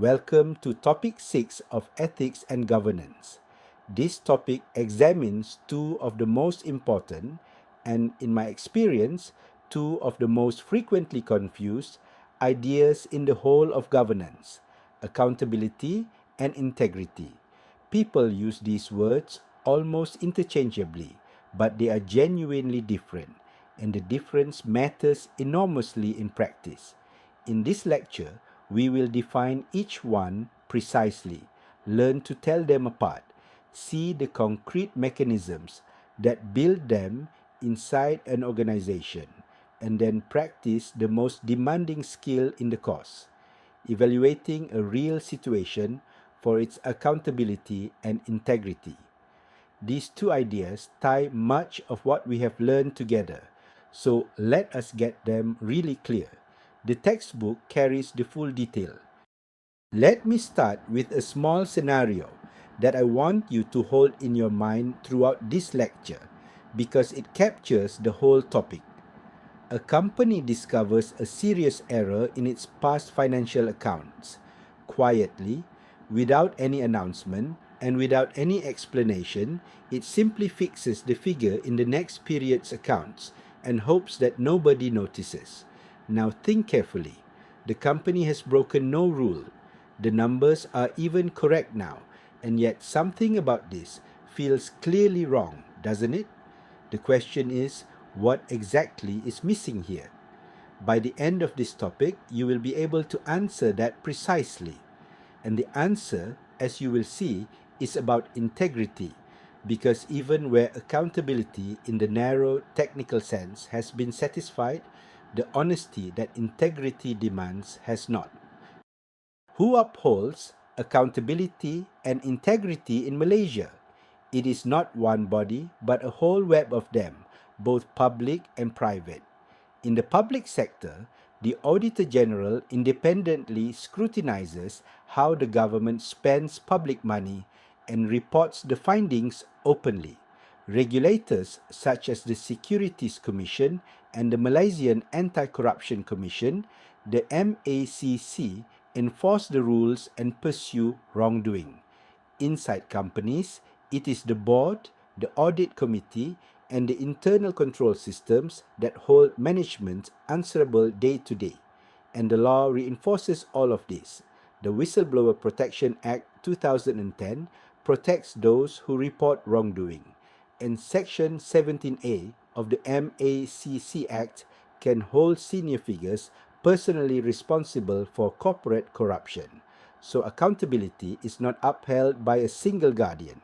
Welcome to Topic 6 of Ethics and Governance. This topic examines two of the most important and, in my experience, two of the most frequently confused ideas in the whole of governance: accountability and integrity. People use these words almost interchangeably, but they are genuinely different, and the difference matters enormously in practice. In this lecture, we will define each one precisely, learn to tell them apart, see the concrete mechanisms that build them inside an organization, and then practice the most demanding skill in the course: evaluating a real situation for its accountability and integrity. These two ideas tie much of what we have learned together, so let us get them really clear. The textbook carries the full detail. Let me start with a small scenario that I want you to hold in your mind throughout this lecture because it captures the whole topic. A company discovers a serious error in its past financial accounts. Quietly, without any announcement, and without any explanation, it simply fixes the figure in the next period's accounts and hopes that nobody notices. Now think carefully. The company has broken no rule. The numbers are even correct now, and yet something about this feels clearly wrong, doesn't it? The question is, what exactly is missing here? By the end of this topic, you will be able to answer that precisely. And the answer, as you will see, is about integrity, because even where accountability in the narrow technical sense has been satisfied, the honesty that integrity demands has not. Who upholds accountability and integrity in Malaysia? It is not one body, but a whole web of them, both public and private. In the public sector, the Auditor General independently scrutinizes how the government spends public money and reports the findings openly. Regulators such as the Securities Commission and the Malaysian Anti-Corruption Commission, the MACC, enforce the rules and pursue wrongdoing. Inside companies, it is the board, the audit committee, and the internal control systems that hold management answerable day to day. And the law reinforces all of this. The Whistleblower Protection Act 2010 protects those who report wrongdoing, and Section 17A of the MACC Act can hold senior figures personally responsible for corporate corruption. So accountability is not upheld by a single guardian.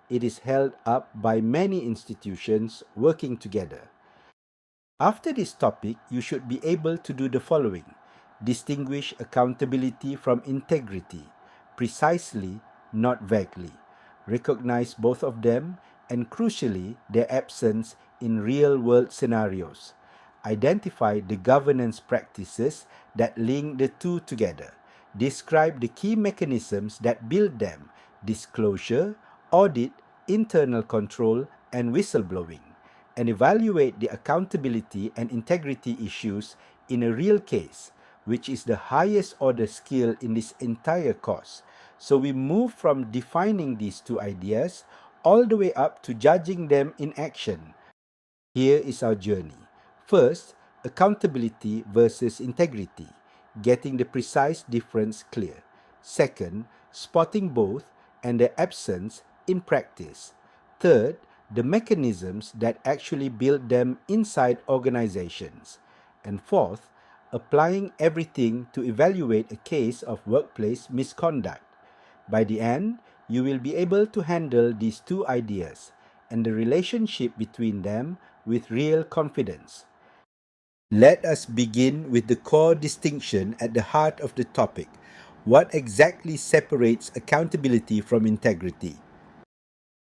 It is held up by many institutions working together. After this topic, you should be able to do the following: distinguish accountability from integrity, precisely, not vaguely. Recognize both of them, and crucially, their absence in real-world scenarios. Identify the governance practices that link the two together. Describe the key mechanisms that build them: disclosure, audit, internal control, and whistleblowing. And evaluate the accountability and integrity issues in a real case, which is the highest order skill in this entire course. So we move from defining these two ideas all the way up to judging them in action. Here is our journey. First, accountability versus integrity, getting the precise difference clear. Second, spotting both and their absence in practice. Third, the mechanisms that actually build them inside organizations. And fourth, applying everything to evaluate a case of workplace misconduct. By the end, you will be able to handle these two ideas and the relationship between them with real confidence. Let us begin with the core distinction at the heart of the topic. What exactly separates accountability from integrity?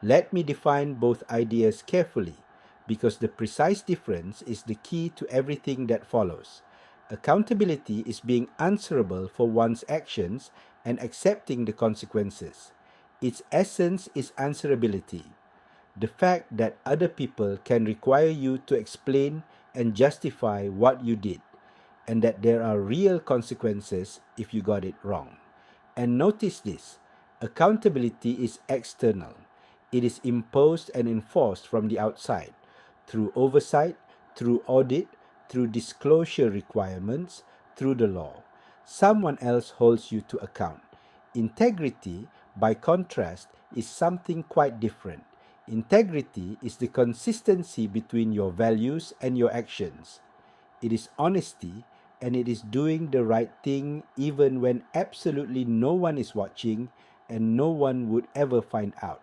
Let me define both ideas carefully, because the precise difference is the key to everything that follows. Accountability is being answerable for one's actions and accepting the consequences. Its essence is answerability. The fact that other people can require you to explain and justify what you did, and that there are real consequences if you got it wrong. And notice this, accountability is external. It is imposed and enforced from the outside, through oversight, through audit, through disclosure requirements, through the law. Someone else holds you to account. Integrity, by contrast, is something quite different. Integrity is the consistency between your values and your actions. It is honesty, and it is doing the right thing even when absolutely no one is watching and no one would ever find out.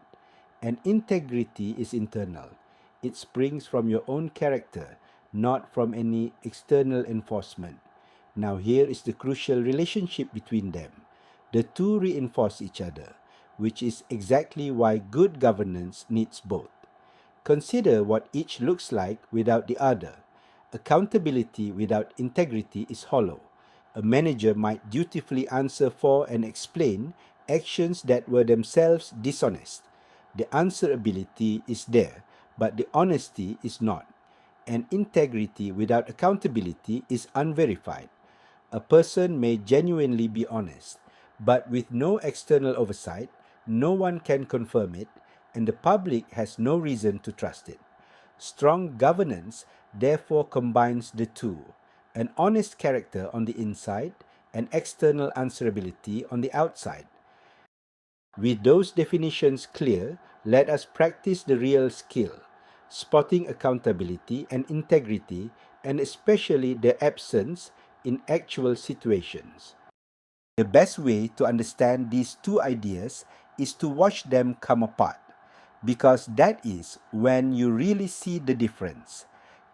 And integrity is internal. It springs from your own character, not from any external enforcement. Now, here is the crucial relationship between them. The two reinforce each other, which is exactly why good governance needs both. Consider what each looks like without the other. Accountability without integrity is hollow. A manager might dutifully answer for and explain actions that were themselves dishonest. The answerability is there, but the honesty is not. And integrity without accountability is unverified. A person may genuinely be honest, but with no external oversight, no one can confirm it, and the public has no reason to trust it. Strong governance therefore combines the two, an honest character on the inside and external answerability on the outside. With those definitions clear, let us practice the real skill, spotting accountability and integrity, and especially their absence in actual situations. The best way to understand these two ideas is to watch them come apart, because that is when you really see the difference.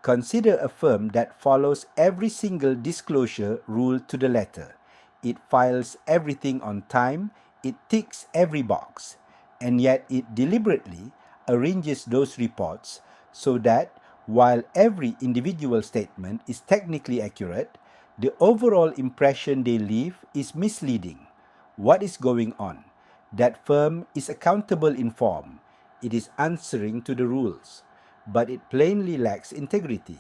Consider a firm that follows every single disclosure rule to the letter. It files everything on time, it ticks every box, and yet it deliberately arranges those reports so that while every individual statement is technically accurate, the overall impression they leave is misleading. What is going on? That firm is accountable in form. It is answering to the rules, but it plainly lacks integrity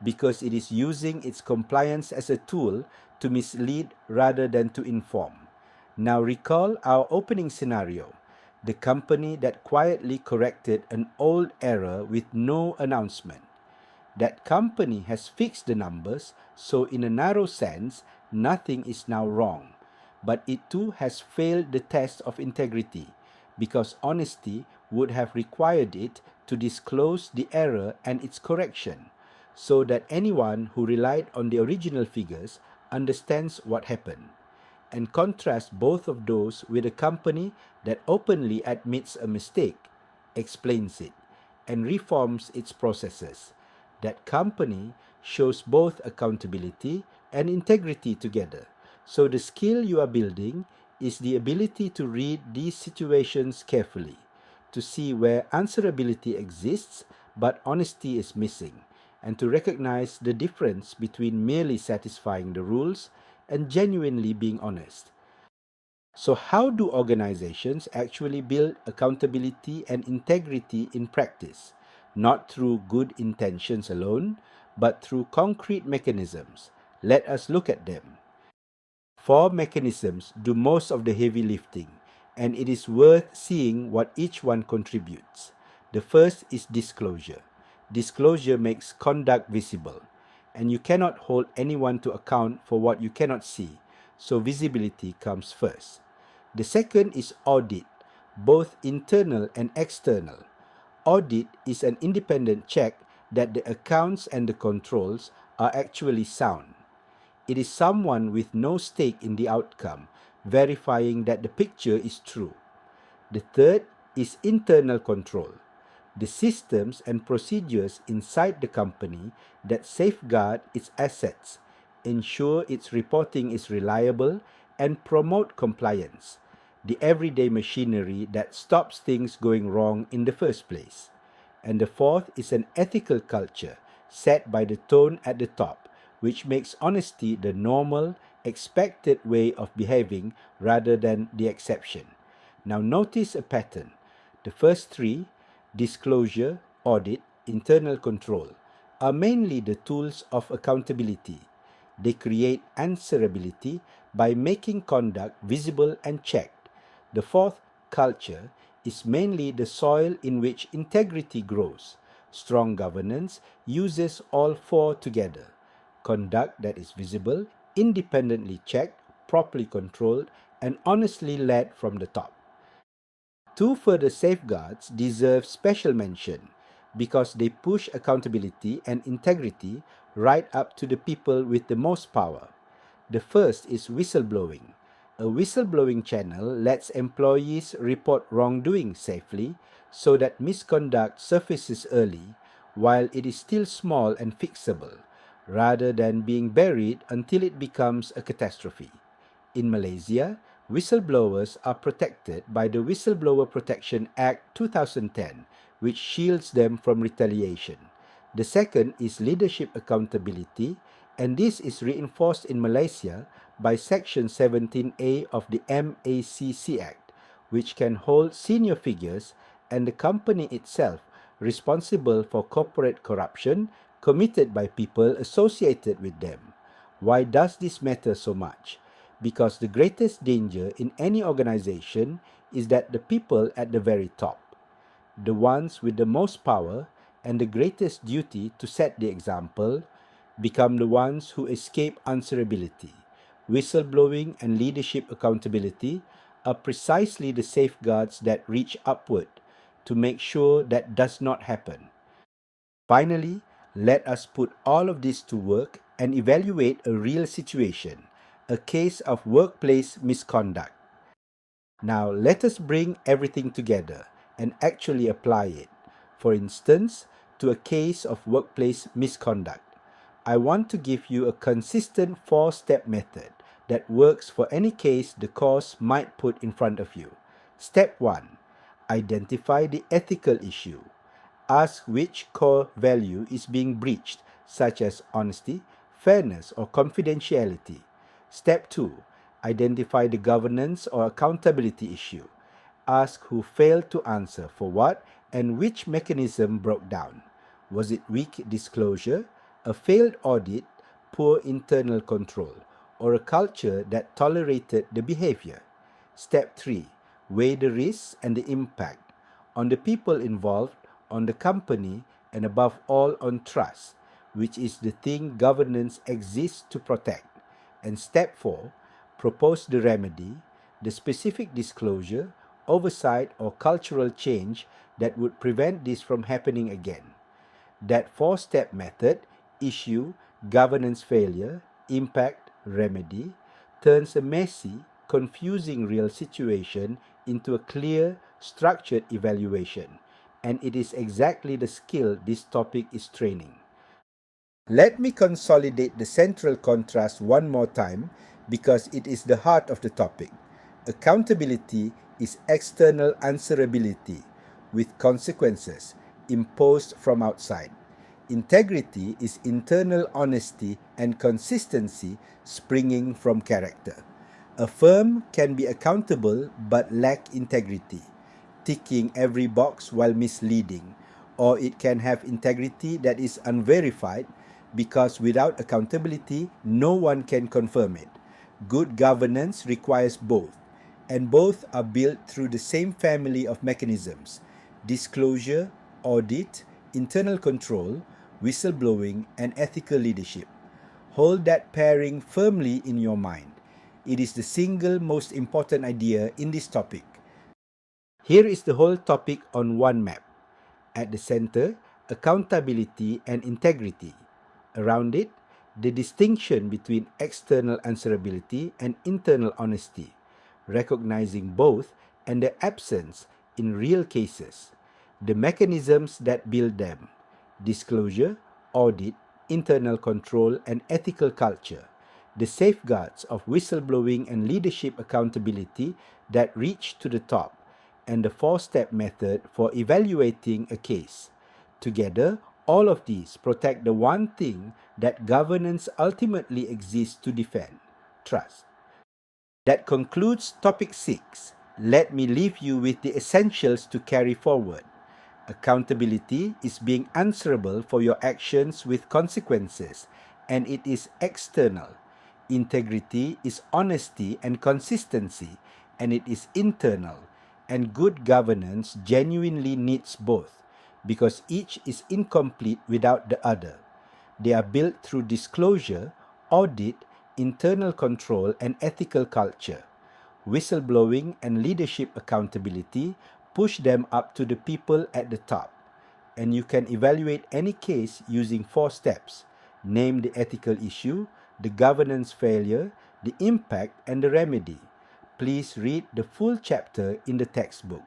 because it is using its compliance as a tool to mislead rather than to inform. Now recall our opening scenario, the company that quietly corrected an old error with no announcement. That company has fixed the numbers, so in a narrow sense, nothing is now wrong. But it too has failed the test of integrity, because honesty would have required it to disclose the error and its correction, so that anyone who relied on the original figures understands what happened. And contrast both of those with a company that openly admits a mistake, explains it, and reforms its processes. That company shows both accountability and integrity together. So the skill you are building is the ability to read these situations carefully, to see where answerability exists but honesty is missing, and to recognize the difference between merely satisfying the rules and genuinely being honest. So, how do organizations actually build accountability and integrity in practice? Not through good intentions alone, but through concrete mechanisms. Let us look at them. Four mechanisms do most of the heavy lifting, and it is worth seeing what each one contributes. The first is disclosure. Disclosure makes conduct visible, and you cannot hold anyone to account for what you cannot see, so visibility comes first. The second is audit, both internal and external. Audit is an independent check that the accounts and the controls are actually sound. It is someone with no stake in the outcome, verifying that the picture is true. The third is internal control, the systems and procedures inside the company that safeguard its assets, ensure its reporting is reliable, and promote compliance, the everyday machinery that stops things going wrong in the first place. And the fourth is an ethical culture set by the tone at the top, which makes honesty the normal, expected way of behaving rather than the exception. Now notice a pattern. The first three, disclosure, audit, internal control, are mainly the tools of accountability. They create answerability, by making conduct visible and checked. The fourth, culture, is mainly the soil in which integrity grows. Strong governance uses all four together. Conduct that is visible, independently checked, properly controlled, and honestly led from the top. Two further safeguards deserve special mention because they push accountability and integrity right up to the people with the most power. The first is whistleblowing. A whistleblowing channel lets employees report wrongdoing safely so that misconduct surfaces early while it is still small and fixable, rather than being buried until it becomes a catastrophe. In Malaysia, whistleblowers are protected by the Whistleblower Protection Act 2010, which shields them from retaliation. The second is leadership accountability, and this is reinforced in Malaysia by Section 17A of the MACC Act, which can hold senior figures and the company itself responsible for corporate corruption committed by people associated with them. Why does this matter so much? Because the greatest danger in any organization is that the people at the very top, the ones with the most power and the greatest duty to set the example, become the ones who escape answerability. Whistleblowing and leadership accountability are precisely the safeguards that reach upward to make sure that does not happen. Finally, let us put all of this to work and evaluate a real situation, a case of workplace misconduct. Now, let us bring everything together and actually apply it. For instance, to a case of workplace misconduct. I want to give you a consistent four-step method that works for any case the cause might put in front of you. Step 1. Identify the ethical issue. Ask which core value is being breached, such as honesty, fairness, or confidentiality. Step 2. Identify the governance or accountability issue. Ask who failed to answer for what and which mechanism broke down. Was it weak disclosure, a failed audit, poor internal control, or a culture that tolerated the behavior? Step 3. Weigh the risks and the impact on the people involved, on the company, and above all on trust, which is the thing governance exists to protect. And step 4, propose the remedy, the specific disclosure, oversight, or cultural change that would prevent this from happening again. That four-step method, issue, governance failure, impact, remedy, turns a messy, confusing real situation into a clear, structured evaluation. And it is exactly the skill this topic is training. Let me consolidate the central contrast one more time because it is the heart of the topic. Accountability is external answerability with consequences imposed from outside. Integrity is internal honesty and consistency springing from character. A firm can be accountable but lack integrity, ticking every box while misleading, or it can have integrity that is unverified because without accountability, no one can confirm it. Good governance requires both, and both are built through the same family of mechanisms: disclosure, audit, internal control, whistleblowing, and ethical leadership. Hold that pairing firmly in your mind. It is the single most important idea in this topic. Here is the whole topic on one map. At the center, accountability and integrity. Around it, the distinction between external answerability and internal honesty, recognizing both and their absence in real cases. The mechanisms that build them: disclosure, audit, internal control, and ethical culture. The safeguards of whistleblowing and leadership accountability that reach to the top, and the four-step method for evaluating a case. Together, all of these protect the one thing that governance ultimately exists to defend: trust. That concludes topic 6. Let me leave you with the essentials to carry forward. Accountability is being answerable for your actions with consequences, and it is external. Integrity is honesty and consistency, and it is internal. And good governance genuinely needs both, because each is incomplete without the other. They are built through disclosure, audit, internal control, and ethical culture. Whistleblowing and leadership accountability push them up to the people at the top. And you can evaluate any case using 4 steps: name the ethical issue, the governance failure, the impact, and the remedy. Please read the full chapter in the textbook.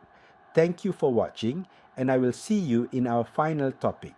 Thank you for watching, and I will see you in our final topic.